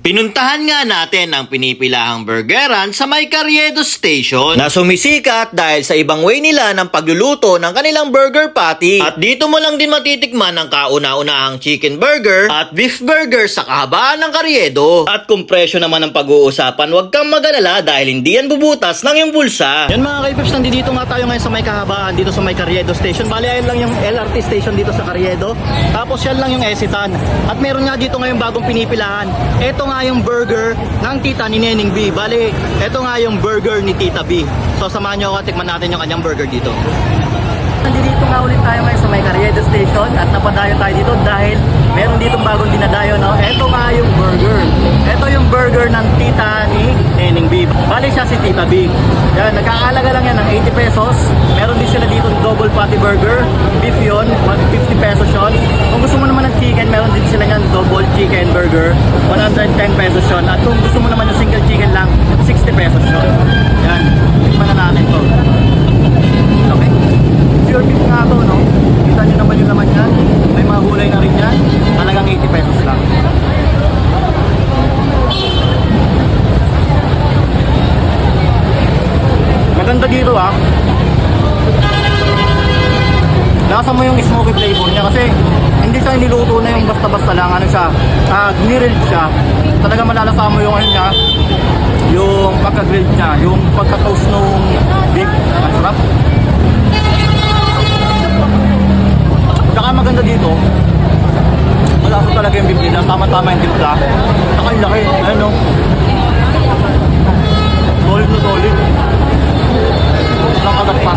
Pinuntahan nga natin ang pinipilahang burgeran sa may Carriedo Station na sumisikat dahil sa ibang way nila ng pagluluto ng kanilang burger patty. At dito mo lang din matitikman ang kauna-unahang chicken burger at beef burger sa kahabaan ng Carriedo. At kung presyo naman ang pag-uusapan, huwag kang mag-alala dahil hindi yan bubutas ng iyong bulsa. Yan mga kaipips, nandito nga tayo ngayon sa may kahabaan dito sa may Carriedo Station. Bali, ayun lang yung LRT station dito sa Carriedo. Tapos yan lang yung Esitan. At meron nga dito ngayon bagong pinipilahan. Ito nga yung burger ng tita ni Neneng B. Bali, ito nga yung burger ni Tita B. So samahan nyo ako at tikman natin yung kanyang burger dito. Nandito nga ulit tayo ngayon sa may Carriedo Station at napadayo tayo dito dahil meron ditong bagong dinadayo, no? Ito nga yung burger. Ito yung burger ng tita ni Neneng B. Bali siya si Tita B. Yan, nagkakalaga lang yan ng 80 pesos. Meron din sila dito double patty burger. Beef yun, 50 pesos yun. Kung gusto mo naman ng chicken, meron din sila yan double chicken burger. 110 pesos yun. At kung gusto mo naman yung single chicken lang, 60 pesos yun. Yan, tikman na natin to. Okay? Pure beef nga to, no? Kita nyo naman yung laman yan. May mga gulay na rin yan. Talagang 80 pesos lang. Maganda dito, ah. Lasa mo yung smoky flavor niya kasi hindi siya niluto na yung basta-basta lang. Ano siya? Grilled siya. Talaga malalasa mo yung ano niya. Yung pagka-grilled niya. Yung pagka-toast nung beef. Ang sarap. Saka maganda dito, malasa talaga yung beef nila, tama-tama yung timpla. Saka yung laki, ayun o. Solid na solid. Nakagap pa.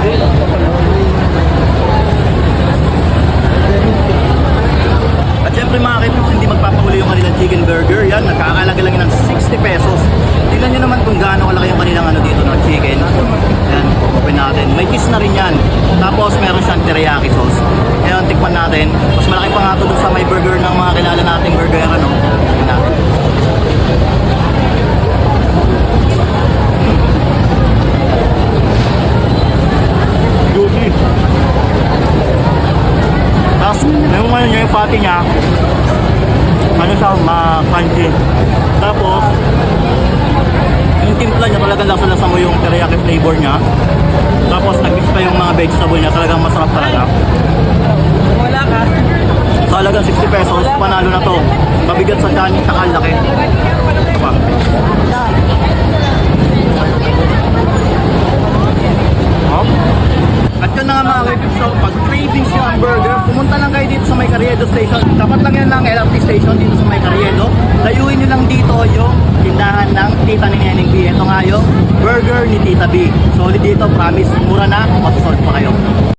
At syempre mga kaibigan, hindi magpapahuli yung kanilang chicken burger. Yan, nagkakalaga lang yun ng 60 pesos. Tingnan nyo naman kung gaano kalaki yung kanilang ano dito, no, chicken. Yan, open natin. May cheese na rin yan. Tapos meron siyang teriyaki sauce. Ngayon, tikman natin. Mas malaki pa nga ito dun sa may burger ng mga kilala nating burger, ano. Tikman natin. Juicy. Tapos, yung patty niya, ano siya, ma-crunchy. Tapos, yung timpla niya, talagang lasa-lasa mo yung teriyaki flavor niya. Tapos, nag-mix pa yung mga vegetable niya, talagang masarap talaga. Wala ka. Sa halagang 60 pesos, panalo na to. Mabigat sa dyan, saka laki. Diba? Oh. At yun na nga mga kaibigan, so pag cravings nyo ang burger, pumunta lang kayo dito sa may Carriedo Station. Dapat lang yan lang LRT Station dito sa may Carriedo. Layuin nyo lang dito yung tindahan ng tita ni Neneng B. Ito nga yung burger ni Tita B. Solid dito, promise, mura na, masusolid pa kayo.